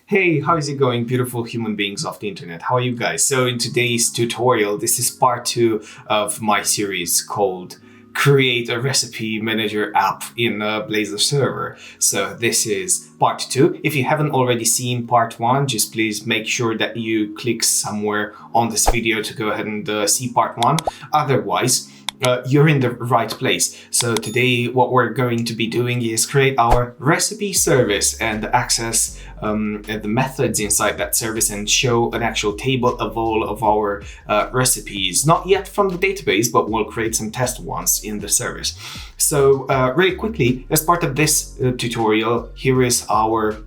Hey, how is it going, beautiful human beings of the internet? How are you guys? So in today's tutorial, this is part 2 of my series called Create a Recipe Manager app in Blazor Server. So this is part 2. If you haven't already seen part 1, just please make sure that you click somewhere on this video to go ahead and see part 1. Otherwise, you're in the right place. So today what we're going to be doing is create our recipe service and access the methods inside that service and show an actual table of all of our recipes. Not yet from the database, but we'll create some test ones in the service. So really quickly, as part of this tutorial, here is our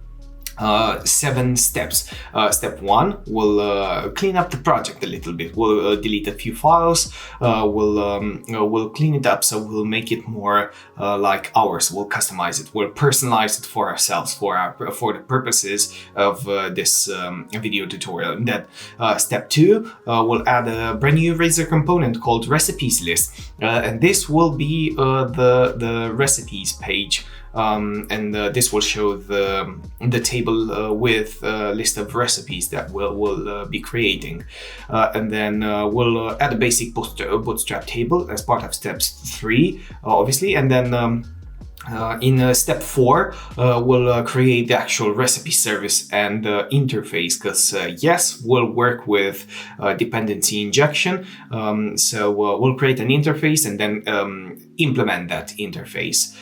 7 steps. Step 1, we'll clean up the project a little bit. We'll delete a few files. We'll clean it up, so we'll make it more like ours. We'll customize it. We'll personalize it for ourselves, for the purposes of this video tutorial. And then step 2, we'll add a brand new Razor component called recipes list, and this will be the recipes page. This will show the table with a list of recipes that we'll be creating, and then we'll add a basic Bootstrap table as part of steps 3, obviously, and then in step 4, we'll create the actual recipe service and interface, because yes, we'll work with dependency injection. So we'll create an interface and then implement that interface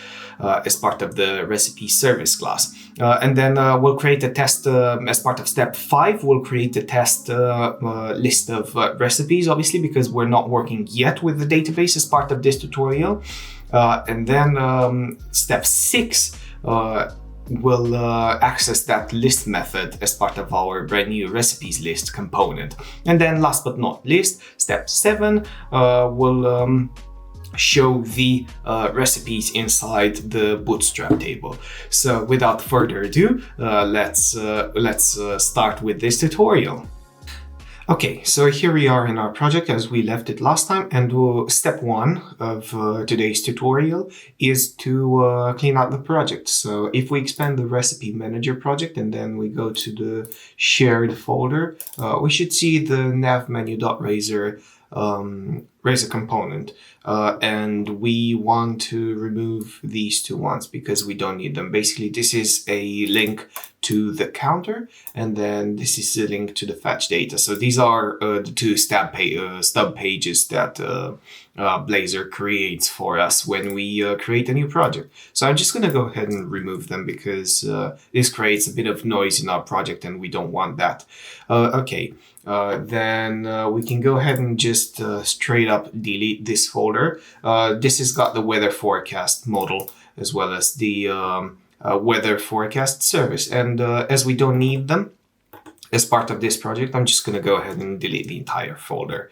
as part of the recipe service class. And then we'll create a test as part of step 5. We'll create a test list of recipes, obviously, because we're not working yet with the database as part of this tutorial. And then step 6, we'll access that list method as part of our brand new recipes list component. And then last but not least, step 7, we'll show the recipes inside the Bootstrap table. So without further ado, let's start with this tutorial. Okay, so here we are in our project as we left it last time, and step 1 of today's tutorial is to clean out the project. So if we expand the RecipeManager project and then we go to the shared folder, we should see the navmenu.razor Razor component, and we want to remove these 2 ones because we don't need them. Basically, this is a link to the counter, and then this is a link to the fetch data. So these are the 2 stub pages that Blazor creates for us when we create a new project. So I'm just going to go ahead and remove them because this creates a bit of noise in our project and we don't want that. Okay. Then we can go ahead and just straight up delete this folder. This has got the weather forecast model as well as the weather forecast service. And as we don't need them as part of this project, I'm just going to go ahead and delete the entire folder.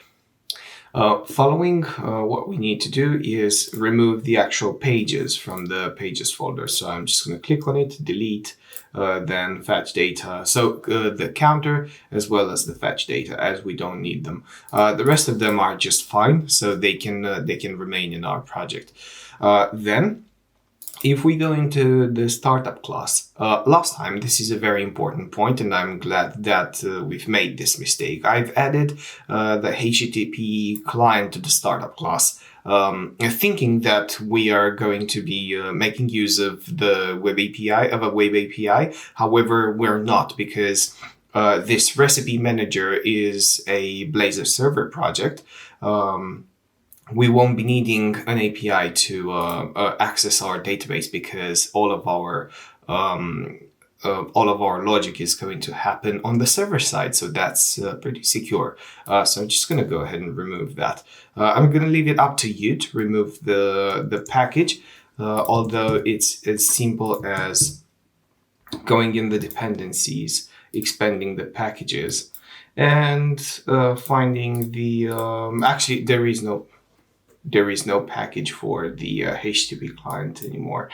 Following, what we need to do is remove the actual pages from the pages folder. So I'm just going to click on it, delete, then fetch data. So the counter as well as the fetch data, as we don't need them. The rest of them are just fine, so they can remain in our project. Then if we go into the startup class, last time, this is a very important point, and I'm glad that we've made this mistake. I've added the HTTP client to the startup class, thinking that we are going to be making use of the web API, of a web API. However, we're not, because this recipe manager is a Blazor Server project. We won't be needing an API to access our database because all of our logic is going to happen on the server side, so that's pretty secure. So I'm just going to go ahead and remove that. I'm going to leave it up to you to remove the package, although it's as simple as going in the dependencies, expanding the packages, and finding the actually there is no package for the HTTP client anymore.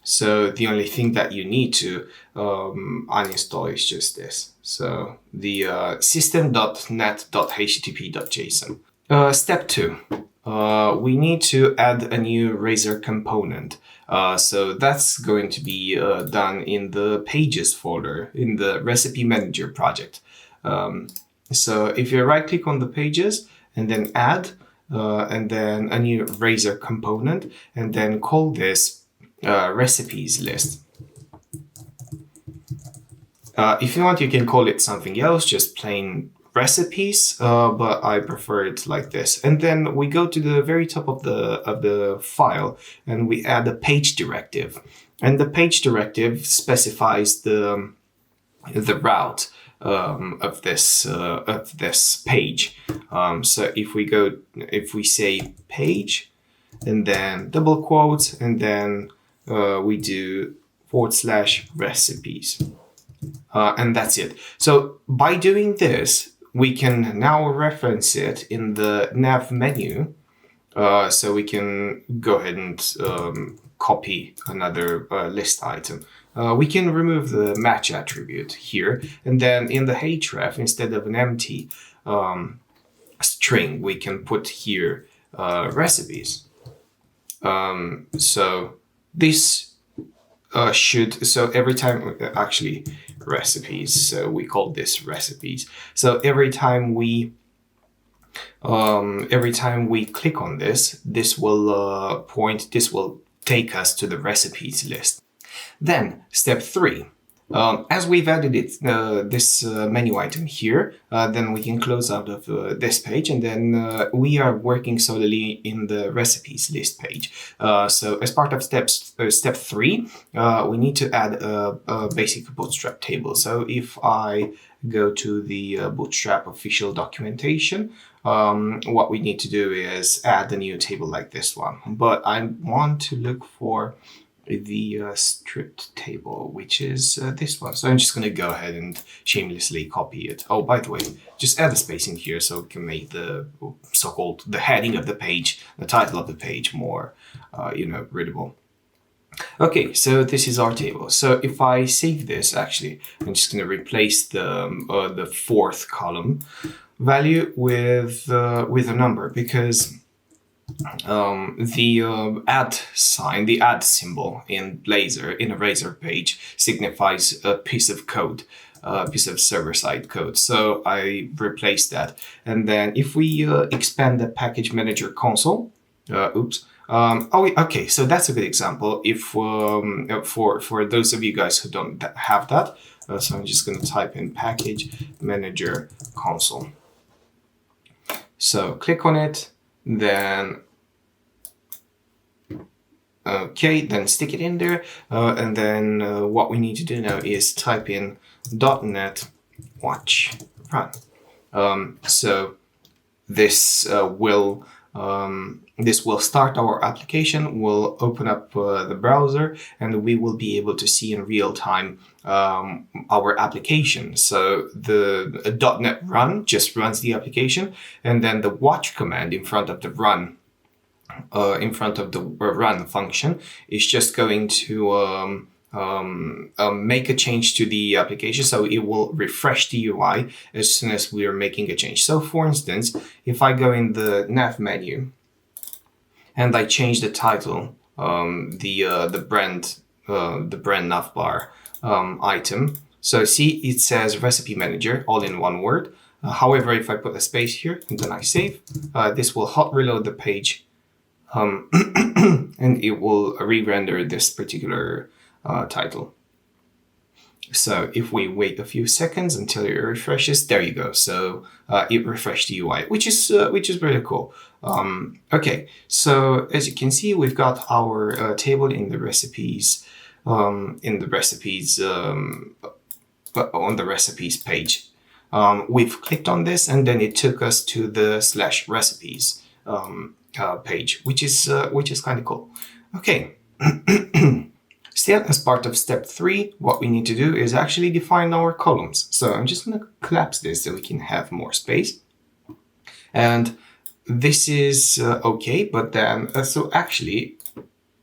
So the only thing that you need to uninstall is just this. So the system.net.http.json. Step 2. we need to add a new Razor component. So that's going to be done in the Pages folder in the RecipeManager project. So if you right click on the Pages and then add, and then a new Razor component, and then call this recipes list. If you want, you can call it something else, just plain recipes, but I prefer it like this. And then we go to the very top of the file and we add a page directive. And the page directive specifies the route of this page. So if we say page and then double quotes and then we do /recipes. And that's it. So by doing this, we can now reference it in the nav menu. So we can go ahead and copy another list item. We can remove the match attribute here. And then in the href, instead of an empty string, we can put here recipes. So this so every time, actually recipes, so we call this recipes. So every time we click on this, this will take us to the recipes list. Then step 3. As we've added this menu item here, then we can close out of this page, and then we are working solely in the recipes list page. So as part of step 3, we need to add a basic Bootstrap table. So if I go to the Bootstrap official documentation, what we need to do is add a new table like this one. But I want to look for the stripped table, which is this one. So I'm just going to go ahead and shamelessly copy it. Oh, by the way, just add a space in here so we can make the so-called the heading of the page, the title of the page more, readable. Okay, so this is our table. So if I save this, actually, I'm just going to replace the fourth column value with a number, because the add sign, the add symbol in Blazor, in a Razor page, signifies a piece of code, a piece of server-side code. So I replaced that. And then if we expand the package manager console, okay, so that's a good example. If for those of you guys who don't have that, so I'm just going to type in package manager console. So click on it. Then then stick it in there, and then what we need to do now is type in .NET watch run. So this will start our application, will open up the browser, and we will be able to see in real time our application. So the .NET run just runs the application, and then the watch command in front of the run, run function, is just going to make a change to the application. So it will refresh the UI as soon as we are making a change. So for instance, if I go in the nav menu and I change the title, the brand navbar item. So see, it says RecipeManager all in one word. However, if I put a space here and then I save, this will hot reload the page, and it will re-render this particular title. So if we wait a few seconds until it refreshes, there you go. So it refreshed the UI, which is really cool. Okay, so as you can see, we've got our table in the recipes, on the recipes page. We've clicked on this, and then it took us to the /recipes page, which is kind of cool. Okay. Still, as part of step 3, what we need to do is actually define our columns. So I'm just going to collapse this so we can have more space. And this is okay, but then, so actually,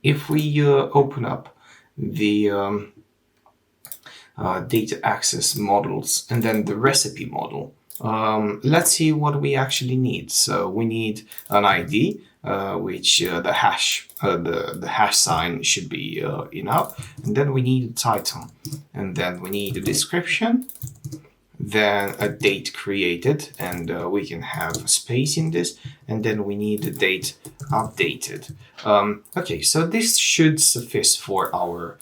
if we open up the data access models and then the recipe model, let's see what we actually need. So we need an ID, which the hash sign should be enough. And then we need a title, and then we need a description, then a date created, and we can have a space in this, and then we need the date updated. Okay, so this should suffice for our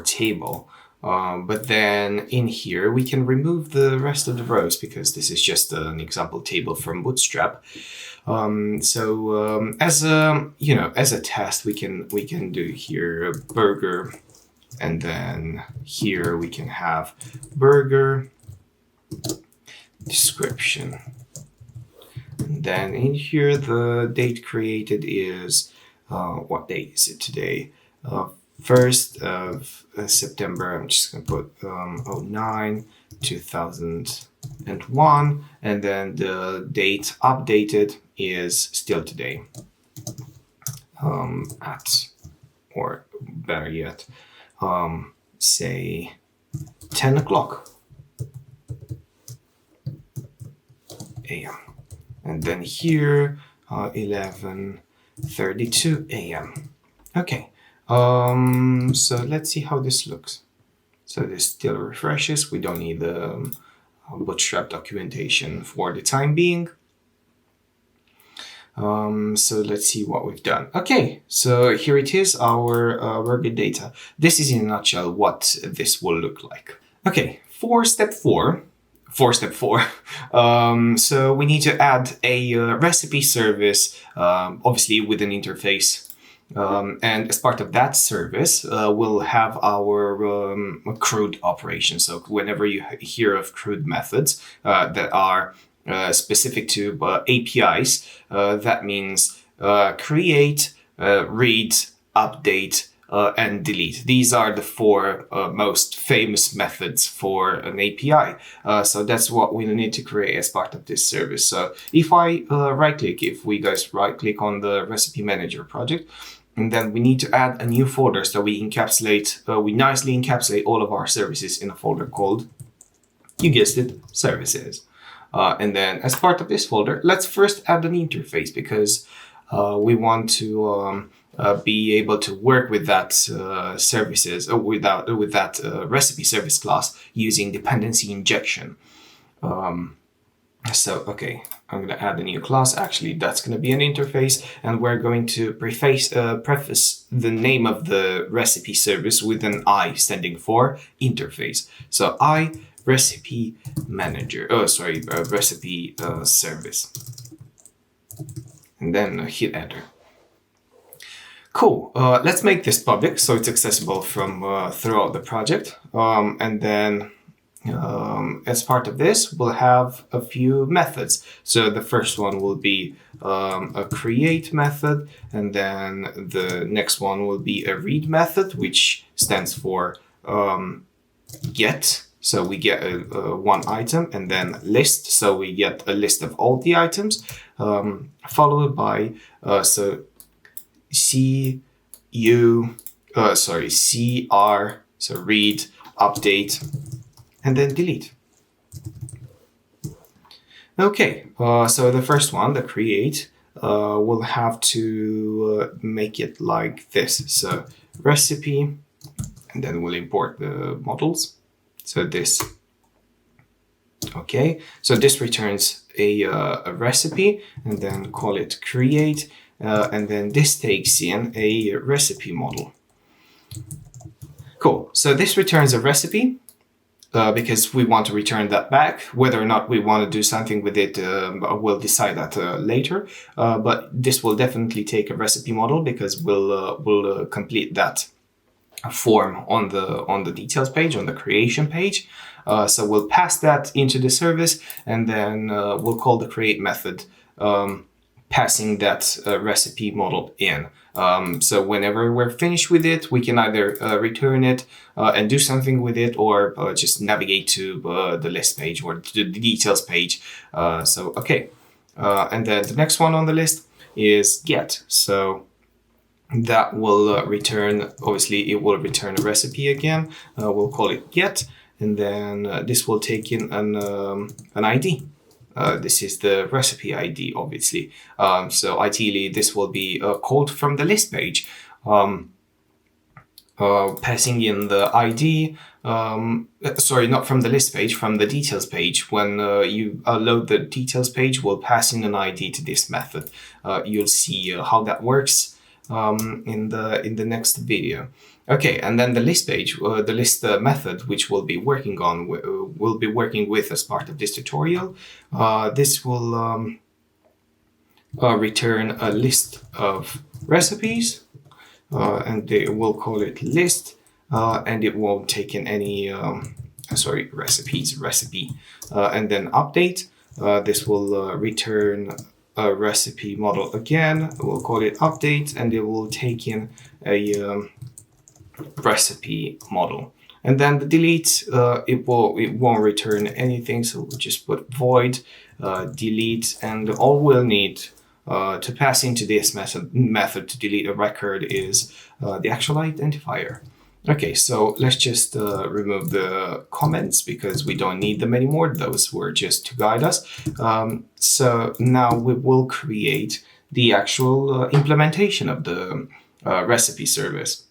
table. But then in here we can remove the rest of the rows because this is just an example table from Bootstrap. As a test, we can do here burger, and then here we can have burger description. And then in here the date created is what date is it today? 1st of September. I'm just gonna put 09 2001, and then the date updated is still today, or better yet, say 10 o'clock a.m. and then here 11:32 a.m. Okay. So let's see how this looks. So this still refreshes. We don't need the Bootstrap documentation for the time being. So let's see what we've done. Okay, so here it is, our burger data. This is in a nutshell what this will look like. Okay, for step four, so we need to add a recipe service, obviously with an interface. And as part of that service, we'll have our CRUD operation. So whenever you hear of CRUD methods that are specific to APIs, that means create, read, update, and delete. These are the four most famous methods for an API. So that's what we need to create as part of this service. So if I if we guys right click on the RecipeManager project, and then we need to add a new folder. So we nicely encapsulate all of our services in a folder called, you guessed it, services. And then as part of this folder, let's first add an interface because we want to be able to work with that services, with that recipe service class using dependency injection. So, okay, I'm going to add a new class. Actually, that's going to be an interface, and we're going to preface the name of the recipe service with an I standing for interface. So, RecipeManager. Recipe service. And then hit enter. Cool. Let's make this public so it's accessible from throughout the project. And then as part of this, we'll have a few methods. So the first one will be a create method, and then the next one will be a read method, which stands for get. So we get one item, and then list. So we get a list of all the items, followed by CR, so read, update, and then delete. Okay, so the first one, the create, we'll have to make it like this. So recipe, and then we'll import the models. So this. Okay, so this returns a recipe, and then call it create, and then this takes in a recipe model. Cool, so this returns a recipe, because we want to return that back. Whether or not we want to do something with it, we'll decide that later. But this will definitely take a recipe model because we'll complete that form on the details page, on the creation page. So we'll pass that into the service, and then we'll call the create method, passing that recipe model in. So whenever we're finished with it, we can either return it and do something with it, or just navigate to the list page or to the details page. Okay. And then the next one on the list is get. So that will return, obviously it will return a recipe again. We'll call it get, and then this will take in an ID. This is the recipe ID, obviously. So ideally, this will be called from the list page. Passing in the ID, sorry, not from the list page, from the details page. When you load the details page, we'll pass in an ID to this method. You'll see how that works in the next video. Okay, and then the list page, the list method, which we'll be working on, we'll be working with as part of this tutorial. This will return a list of recipes. And we'll call it list, and it won't take in any, recipe, and then update. This will return a recipe model again. We'll call it update, and it will take in a recipe model. And then the delete, it won't return anything, so we'll just put void delete, and all we'll need to pass into this method to delete a record is the actual identifier. Okay, so let's just remove the comments because we don't need them anymore. Those were just to guide us. So now we will create the actual implementation of the recipe service.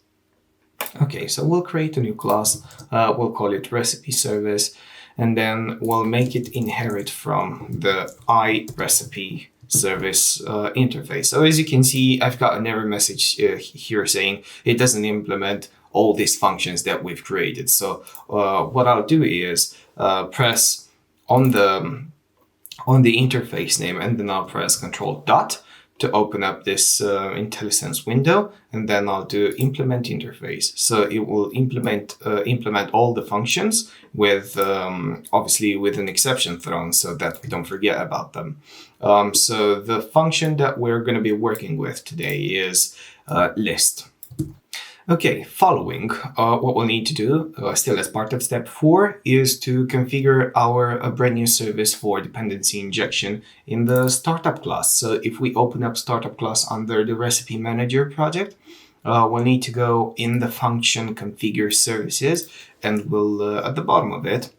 Okay, so we'll create a new class. We'll call it recipe service, and then we'll make it inherit from the iRecipe service interface. So as you can see, I've got an error message here saying it doesn't implement all these functions that we've created. So what I'll do is press on the interface name, and then I'll press Control dot to open up this IntelliSense window, and then I'll do implement interface. So it will implement all the functions with obviously with an exception thrown so that we don't forget about them. So the function that we're going to be working with today is list. Okay, following, what we'll need to do, still as part of step 4, is to configure our brand new service for dependency injection in the startup class. So if we open up startup class under the RecipeManager project, we'll need to go in the function configure services, and we'll at the bottom of it,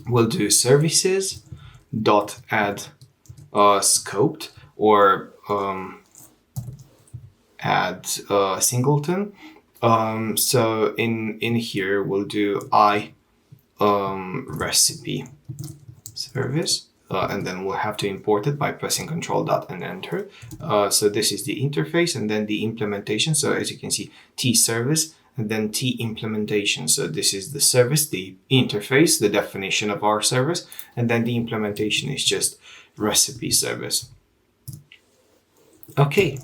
we'll do services dot add scoped, or add singleton. So in here we'll do recipe service, and then we'll have to import it by pressing Control dot and enter. So this is the interface, and then the implementation. So as you can see, T service and then T implementation. So this is the service, the interface, the definition of our service, and then the implementation is just recipe service. Okay.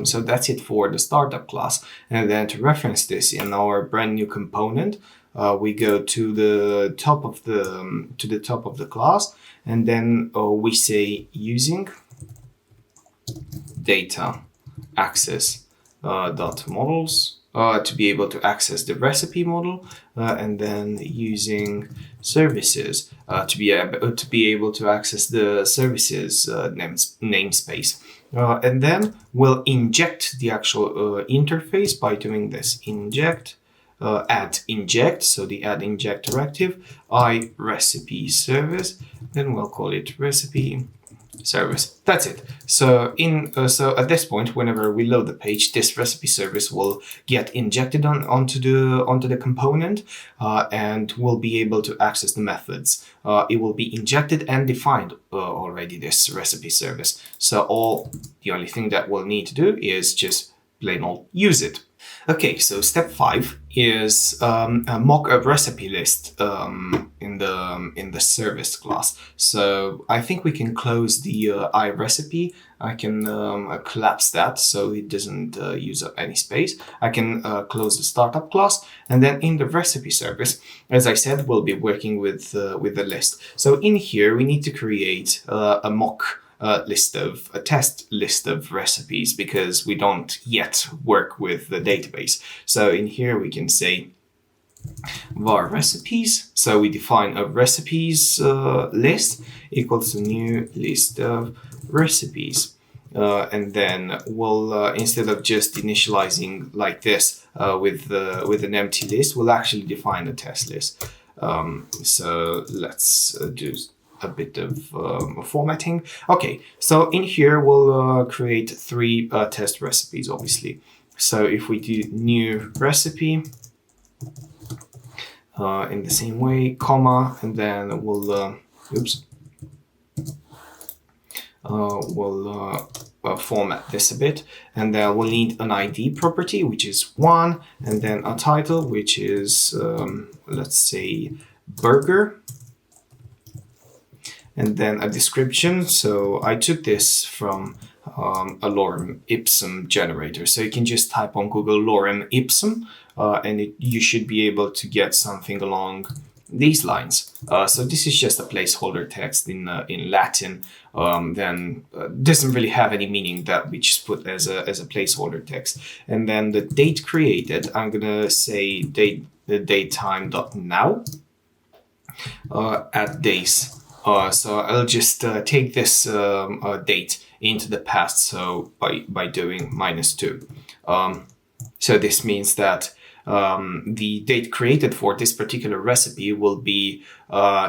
So that's it for the startup class. And then to reference this in our brand new component, we go to the top of the class, and then we say using data access dot models to be able to access the recipe model, and then using services to be able to access the services namespace. And then we'll inject the actual interface by doing this inject, add inject, so the add inject directive, iRecipe service, then we'll call it recipe service. That's it. So so at this point, whenever we load the page, this recipe service will get injected onto the component, and we'll be able to access the methods. It will be injected and defined already, this recipe service. So the only thing that we'll need to do is just plain old use it. Okay, so step 5 is mock a recipe list in the service class. So I think we can close the iRecipe. I can collapse that so it doesn't use up any space. I can close the startup class, and then in the recipe service, as I said, we'll be working with the list. So in here we need to create a mock a test list of recipes, because we don't yet work with the database. So in here we can say var recipes. So we define a recipes list equals a new list of recipes. And then we'll instead of just initializing like this with an empty list, we'll actually define a test list. So let's do a bit of formatting. Okay, so in here we'll create 3 test recipes, obviously. So if we do new recipe in the same way, comma, and then we'll format this a bit, and then we'll need an ID property, which is 1, and then a title, which is let's say burger, and then a description. So I took this from a lorem ipsum generator, so you can just type on Google lorem ipsum and you should be able to get something along these lines. So this is just a placeholder text in Latin. Then doesn't really have any meaning, that we just put as a placeholder text. And then the date created, I'm gonna say the datetime.now at days. So I'll just take this date into the past, so by doing -2. So this means that the date created for this particular recipe will be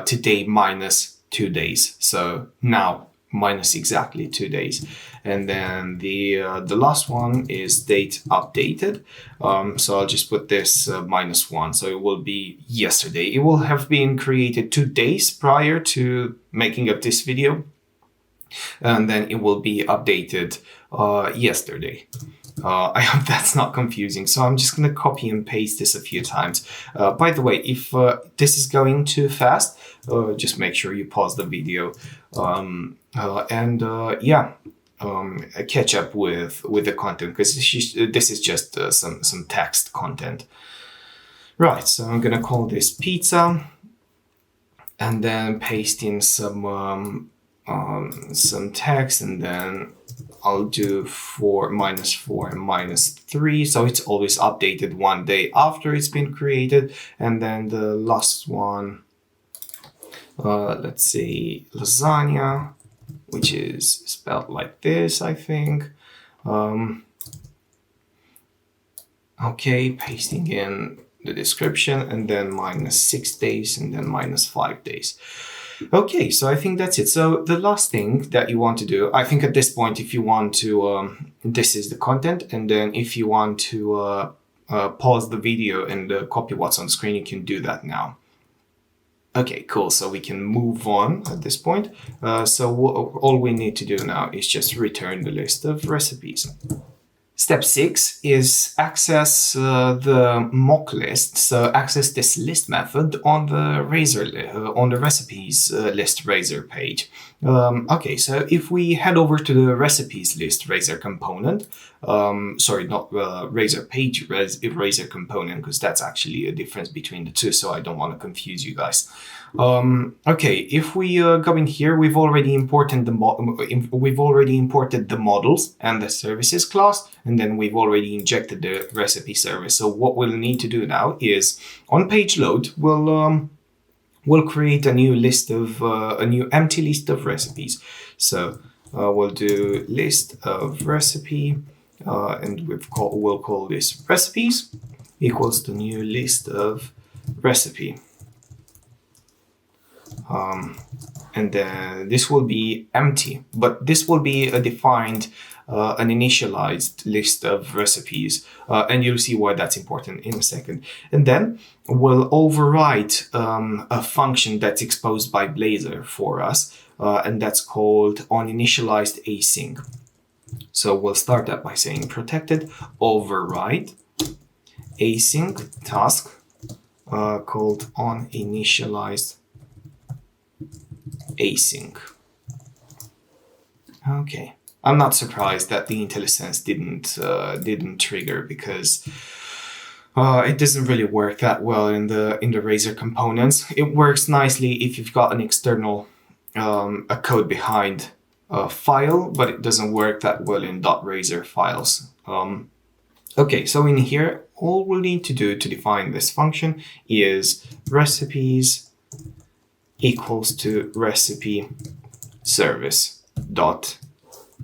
today -2 days. So now minus exactly 2 days. And then the last one is date updated. So I'll just put this -1. So it will be yesterday. It will have been created 2 days prior to making up this video. And then it will be updated yesterday. I hope that's not confusing. So I'm just going to copy and paste this a few times. By the way, if this is going too fast, just make sure you pause the video. Catch up with the content, because this is just some text content. Right, so I'm going to call this pizza, and then paste in some text, and then I'll do -4 and -3, so it's always updated 1 day after it's been created. And then the last one, let's say lasagna, which is spelled like this, I think. Okay, pasting in the description, and then -6 days, and then -5 days. Okay, so I think that's it. So the last thing that you want to do, I think at this point, if you want to, this is the content, and then if you want to pause the video and copy what's on screen, you can do that now. Okay, cool. So we can move on at this point. So all we need to do now is just return the list of recipes. Step 6 is access the mock list. So access this list method on the recipes list Razor page. Okay, so if we head over to the recipes list Razor component, sorry, not Razor page Razor component, because that's actually a difference between the two, so I don't want to confuse you guys. Okay, if we go in here, we've already imported the models and the services class, and then we've already injected the recipe service. So what we'll need to do now is on page load, we'll create a new list of a new empty list of recipes. So we'll do list of recipe, and we'll call this recipes equals the new list of recipe. And then this will be empty, but this will be a defined, an initialized list of recipes, and you'll see why that's important in a second. And then we'll override a function that's exposed by Blazor for us, and that's called onInitialized async. So we'll start that by saying protected override async task called onInitialized async. Okay, I'm not surprised that the IntelliSense didn't trigger, because it doesn't really work that well in the Razor components. It works nicely if you've got an external a code behind a file, but it doesn't work that well in .razor files. Okay, so in here, all we'll need to do to define this function is recipes equals to recipe service dot,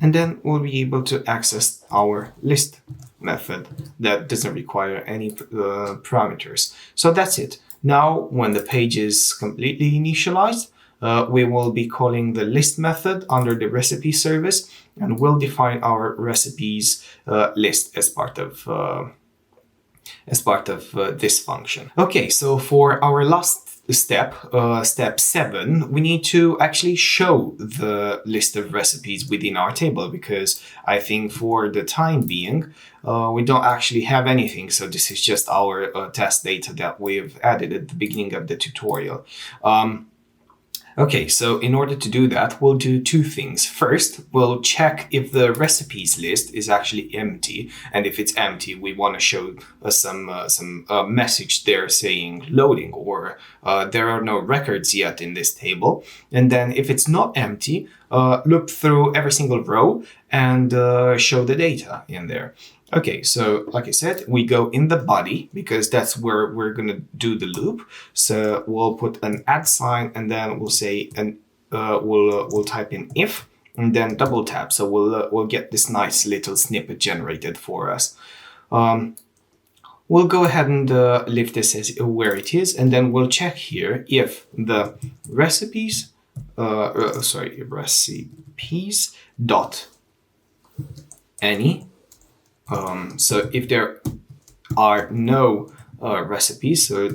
and then we'll be able to access our list method that doesn't require any parameters. So that's it. Now, when the page is completely initialized, we will be calling the list method under the recipe service, and we'll define our recipes list as part of this function. Okay, so for our last step, step 7, we need to actually show the list of recipes within our table, because I think for the time being, we don't actually have anything. So this is just our test data that we've added at the beginning of the tutorial. Okay, so in order to do that, we'll do two things. First, we'll check if the recipes list is actually empty, and if it's empty, we want to show some message there saying loading, or there are no records yet in this table. And then if it's not empty, look through every single row and show the data in there. Okay, so like I said, we go in the body because that's where we're gonna do the loop. So we'll put an add sign, and then we'll say, and we'll type in if, and then double tap. So we'll get this nice little snippet generated for us. We'll go ahead and leave this as where it is, and then we'll check here if the recipes, recipes dot any. So if there are no recipes, so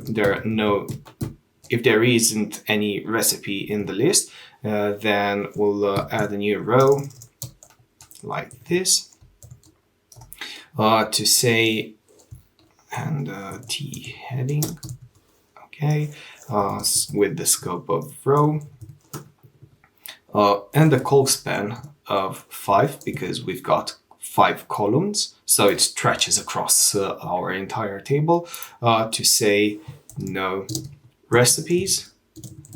if there isn't any recipe in the list, then we'll add a new row like this to say, and T heading, okay, with the scope of row, and the call span of 5, because we've got 5 columns, so it stretches across our entire table, to say no recipes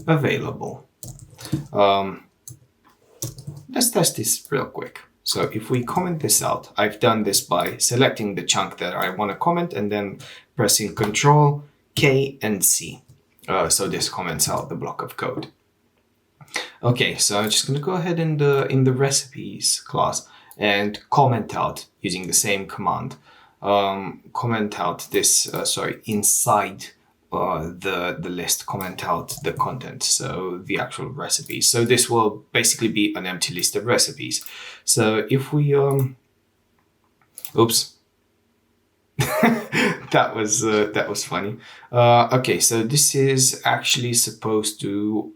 available. Let's test this real quick. So if we comment this out, I've done this by selecting the chunk that I want to comment and then pressing Ctrl, K, and C. So this comments out the block of code. Okay, so I'm just going to go ahead and in the recipes class and comment out using the same command. Comment out this, inside the list, comment out the content, so the actual recipes. So this will basically be an empty list of recipes. So if we, oops, that was funny. Okay, so this is actually supposed to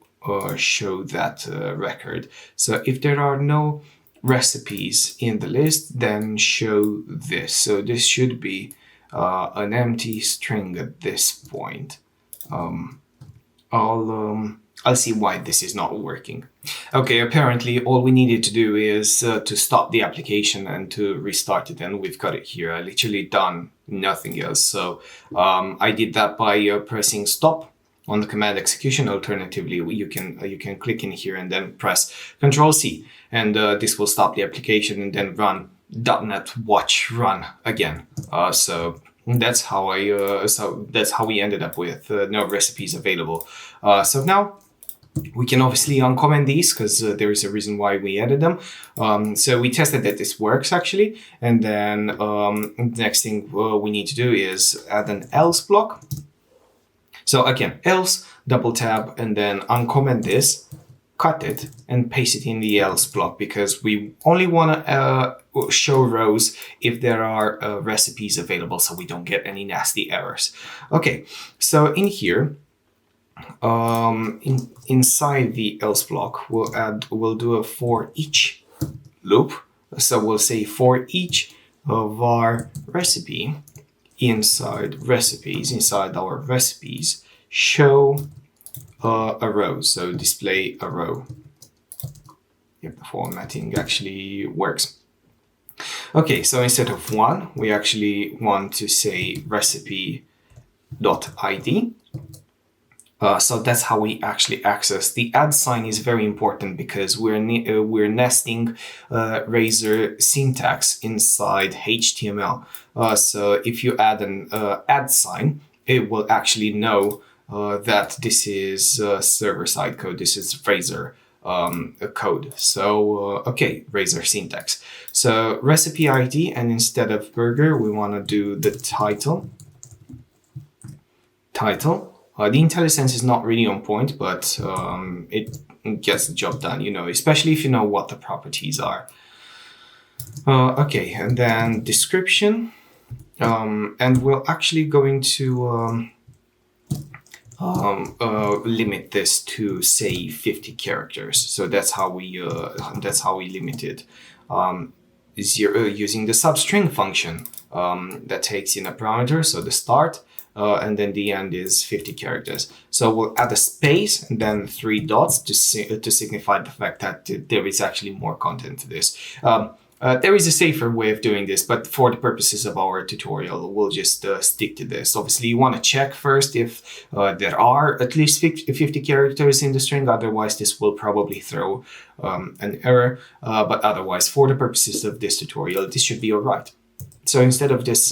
show that record. So if there are no recipes in the list, then show this. So this should be an empty string at this point. I'll see why this is not working. Okay, apparently all we needed to do is to stop the application and to restart it, and we've got it here. I literally done nothing else. So I did that by pressing stop on the command execution. Alternatively, you can click in here and then press Ctrl C, and this will stop the application and then run .NET watch run again. So that's how we ended up with no recipes available. So now we can obviously uncomment these because there is a reason why we added them. So we tested that this works actually, and then the next thing we need to do is add an else block. So again, else, double tab, and then uncomment this, cut it, and paste it in the else block, because we only want to show rows if there are recipes available, so we don't get any nasty errors. Okay, so in here, inside the else block, we'll do a for each loop. So we'll say for each of our recipe, inside our recipes, show a row, so display a row. Yep, the formatting actually works. Okay, so instead of 1, we actually want to say recipe.id. So that's how we actually access. The add sign is very important because we're nesting Razor syntax inside HTML. So if you add an add sign, it will actually know that this is server-side code. This is Razor code. So okay, Razor syntax. So recipe ID, and instead of burger, we want to do the title. The IntelliSense is not really on point, but it gets the job done, especially if you know what the properties are. Okay, and then description. And we're actually going to limit this to, say, 50 characters. So that's how we limit it. Using the substring function that takes in a parameter, so the start, and then the end is 50 characters. So we'll add a space and then 3 dots to signify the fact that there is actually more content to this. There is a safer way of doing this, but for the purposes of our tutorial, we'll just stick to this. Obviously, you want to check first if there are at least 50 characters in the string. Otherwise, this will probably throw an error. But otherwise, for the purposes of this tutorial, this should be all right. So instead of this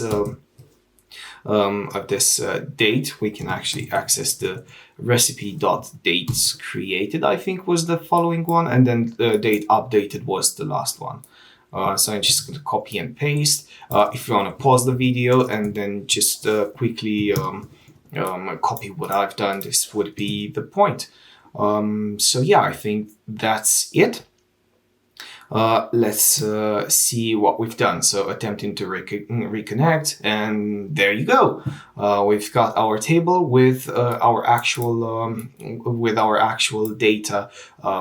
date, we can actually access the recipe.dates created, I think was the following one, and then the date updated was the last one. So I'm just going to copy and paste. If you want to pause the video and then just quickly copy what I've done, this would be the point. So yeah, I think that's it. Let's see what we've done. So attempting to reconnect, and there you go. We've got our table with our actual data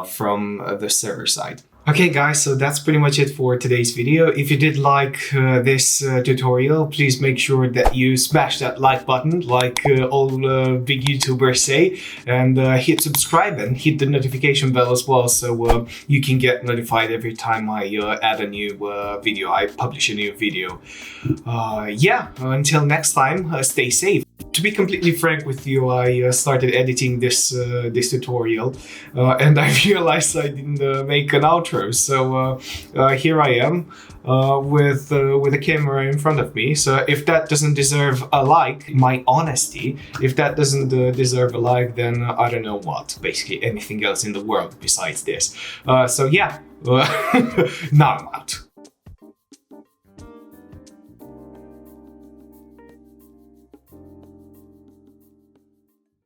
from the server side. Okay guys, so that's pretty much it for today's video. If you did like this tutorial, please make sure that you smash that like button like all big YouTubers say, and hit subscribe and hit the notification bell as well, so you can get notified every time I add a new video, I publish a new video. Yeah, until next time, stay safe. To be completely frank with you, I started editing this tutorial and I realized I didn't make an outro. So here I am with a camera in front of me. So if that doesn't deserve a like, my honesty, if that doesn't deserve a like, then I don't know what. Basically anything else in the world besides this. So yeah, now I'm out.